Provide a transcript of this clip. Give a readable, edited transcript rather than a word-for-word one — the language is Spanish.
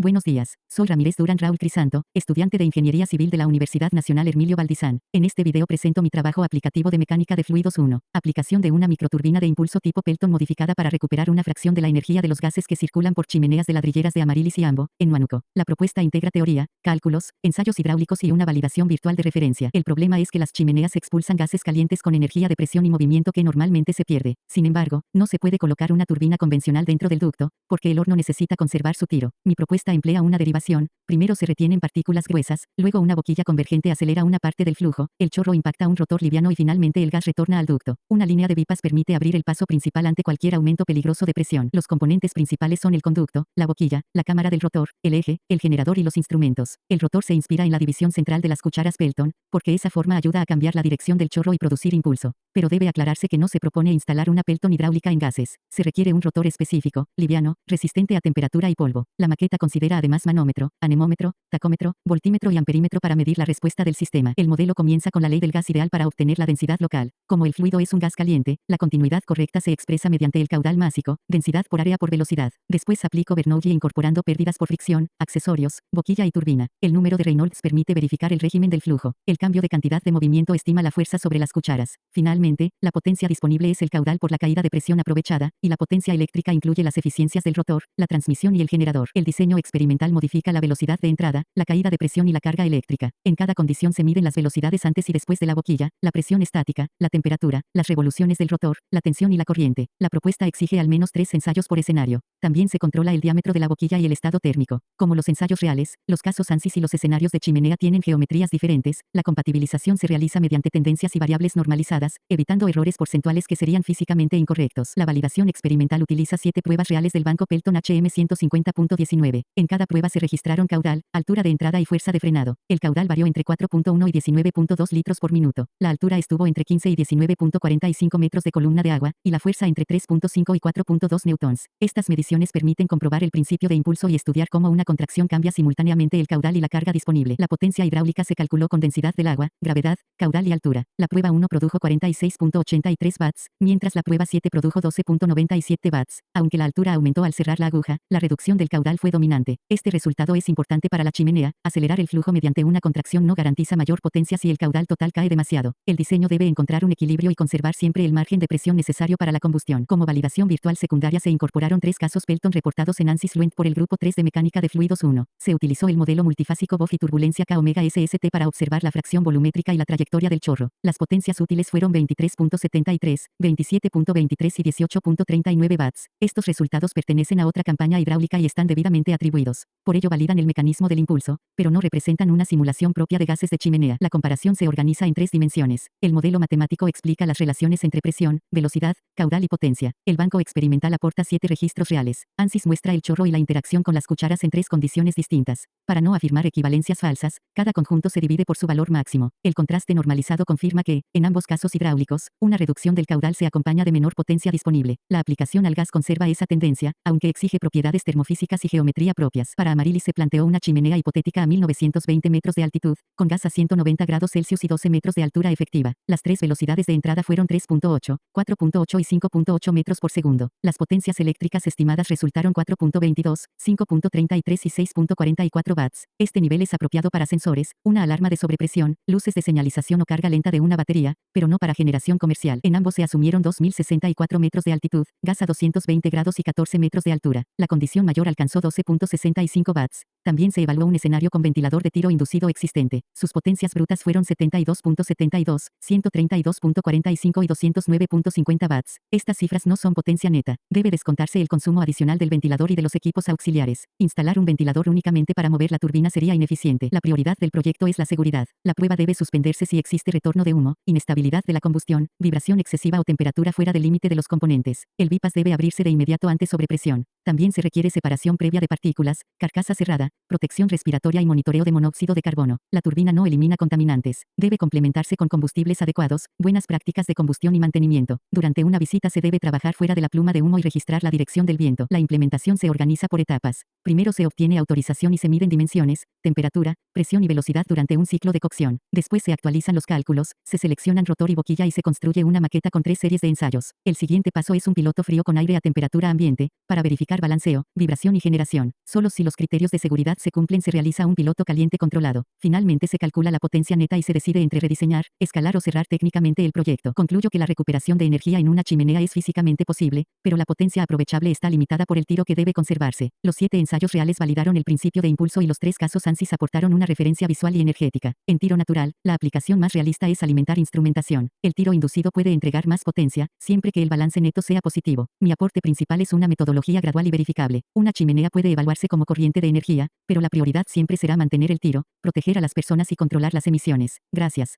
Buenos días, soy Ramírez Durán Raúl Crisanto, estudiante de Ingeniería Civil de la Universidad Nacional Hermilio Valdizán. En este video presento mi trabajo aplicativo de mecánica de fluidos 1. Aplicación de una microturbina de impulso tipo Pelton modificada para recuperar una fracción de la energía de los gases que circulan por chimeneas de ladrilleras de Amarilis y Ambo, en Huánuco. La propuesta integra teoría, cálculos, ensayos hidráulicos y una validación virtual de referencia. El problema es que las chimeneas expulsan gases calientes con energía de presión y movimiento que normalmente se pierde. Sin embargo, no se puede colocar una turbina convencional dentro del ducto, porque el horno necesita conservar su tiro. Mi propuesta emplea una derivación: primero se retienen partículas gruesas, luego una boquilla convergente acelera una parte del flujo, el chorro impacta un rotor liviano y finalmente el gas retorna al ducto. Una línea de bypass permite abrir el paso principal ante cualquier aumento peligroso de presión. Los componentes principales son el conducto, la boquilla, la cámara del rotor, el eje, el generador y los instrumentos. El rotor se inspira en la división central de las cucharas Pelton, porque esa forma ayuda a cambiar la dirección del chorro y producir impulso. Pero debe aclararse que no se propone instalar una Pelton hidráulica en gases. Se requiere un rotor específico, liviano, resistente a temperatura y polvo. La maqueta considera además manómetro, anemómetro, tacómetro, voltímetro y amperímetro para medir la respuesta del sistema. El modelo comienza con la ley del gas ideal para obtener la densidad local. Como el fluido es un gas caliente, la continuidad correcta se expresa mediante el caudal másico, densidad por área por velocidad. Después aplico Bernoulli incorporando pérdidas por fricción, accesorios, boquilla y turbina. El número de Reynolds permite verificar el régimen del flujo. El cambio de cantidad de movimiento estima la fuerza sobre las cucharas. Finalmente, la potencia disponible es el caudal por la caída de presión aprovechada, y la potencia eléctrica incluye las eficiencias del rotor, la transmisión y el generador. El diseño experimental modifica la velocidad de entrada, la caída de presión y la carga eléctrica. En cada condición se miden las velocidades antes y después de la boquilla, la presión estática, la temperatura, las revoluciones del rotor, la tensión y la corriente. La propuesta exige al menos 3 ensayos por escenario. También se controla el diámetro de la boquilla y el estado térmico. Como los ensayos reales, los casos ANSYS y los escenarios de chimenea tienen geometrías diferentes, la compatibilización se realiza mediante tendencias y variables normalizadas, evitando errores porcentuales que serían físicamente incorrectos. La validación experimental utiliza 7 pruebas reales del banco Pelton HM150.19. En cada prueba se registraron caudal, altura de entrada y fuerza de frenado. El caudal varió entre 4.1 y 19.2 litros por minuto. La altura estuvo entre 15 y 19.45 metros de columna de agua, y la fuerza entre 3.5 y 4.2 newtons. Estas mediciones permiten comprobar el principio de impulso y estudiar cómo una contracción cambia simultáneamente el caudal y la carga disponible. La potencia hidráulica se calculó con densidad del agua, gravedad, caudal y altura. La prueba 1 produjo 46.83 watts, mientras la prueba 7 produjo 12.97 watts. Aunque la altura aumentó al cerrar la aguja, la reducción del caudal fue dominante. Este resultado es importante para la chimenea. Acelerar el flujo mediante una contracción no garantiza mayor potencia si el caudal total cae demasiado. El diseño debe encontrar un equilibrio y conservar siempre el margen de presión necesario para la combustión. Como validación virtual secundaria se incorporaron 3 casos Pelton reportados en ANSYS Fluent por el grupo 3 de mecánica de fluidos 1. Se utilizó el modelo multifásico BOF y turbulencia K-SST para observar la fracción volumétrica y la trayectoria del chorro. Las potencias útiles fueron 23.73, 27.23 y 18.39 watts. Estos resultados pertenecen a otra campaña hidráulica y están debidamente atribuidos. Por ello validan el mecanismo del impulso, pero no representan una simulación propia de gases de chimenea. La comparación se organiza en 3 dimensiones. El modelo matemático explica las relaciones entre presión, velocidad, caudal y potencia. El banco experimental aporta 7 registros reales. ANSYS muestra el chorro y la interacción con las cucharas en 3 condiciones distintas. Para no afirmar equivalencias falsas, cada conjunto se divide por su valor máximo. El contraste normalizado confirma que, en ambos casos hidráulicos, una reducción del caudal se acompaña de menor potencia disponible. La aplicación al gas conserva esa tendencia, aunque exige propiedades termofísicas y geometría propias. Para Amarilis se planteó una chimenea hipotética a 1920 metros de altitud, con gas a 190 grados Celsius y 12 metros de altura efectiva. Las 3 velocidades de entrada fueron 3.8, 4.8 y 5.8 metros por segundo. Las potencias eléctricas estimadas resultaron 4.22, 5.33 y 6.44 watts. Este nivel es apropiado para sensores, una alarma de sobrepresión, luces de señalización o carga lenta de una batería, pero no para generación comercial. En ambos se asumieron 2064 metros de altitud, gas a 220 grados y 14 metros de altura. La condición mayor alcanzó 12.65 watts. También se evaluó un escenario con ventilador de tiro inducido existente. Sus potencias brutas fueron 72.72, 132.45 y 209.50 watts. Estas cifras no son potencia neta. Debe descontarse el consumo adicional del ventilador y de los equipos auxiliares. Instalar un ventilador únicamente para mover la turbina sería ineficiente. La prioridad del proyecto es la seguridad. La prueba debe suspenderse si existe retorno de humo, inestabilidad de la combustión, vibración excesiva o temperatura fuera del límite de los componentes. El bypass debe abrirse de inmediato ante sobrepresión. También se requiere separación previa de partículas, carcasa cerrada, protección respiratoria y monitoreo de monóxido de carbono. La turbina no elimina contaminantes. Debe complementarse con combustibles adecuados, buenas prácticas de combustión y mantenimiento. Durante una visita se debe trabajar fuera de la pluma de humo y registrar la dirección del viento. La implementación se organiza por etapas. Primero se obtiene autorización y se miden dimensiones, temperatura, presión y velocidad durante un ciclo de cocción. Después se actualizan los cálculos, se seleccionan rotor y boquilla y se construye una maqueta con 3 series de ensayos. El siguiente paso es un piloto frío con aire a temperatura ambiente, para verificar verificar balanceo, vibración y generación. Solo si los criterios de seguridad se cumplen se realiza un piloto caliente controlado. Finalmente se calcula la potencia neta y se decide entre rediseñar, escalar o cerrar técnicamente el proyecto. Concluyo que la recuperación de energía en una chimenea es físicamente posible, pero la potencia aprovechable está limitada por el tiro que debe conservarse. Los 7 ensayos reales validaron el principio de impulso y los 3 casos ANSYS aportaron una referencia visual y energética. En tiro natural, la aplicación más realista es alimentar instrumentación. El tiro inducido puede entregar más potencia, siempre que el balance neto sea positivo. Mi aporte principal es una metodología gradual y verificable. Una chimenea puede evaluarse como corriente de energía, pero la prioridad siempre será mantener el tiro, proteger a las personas y controlar las emisiones. Gracias.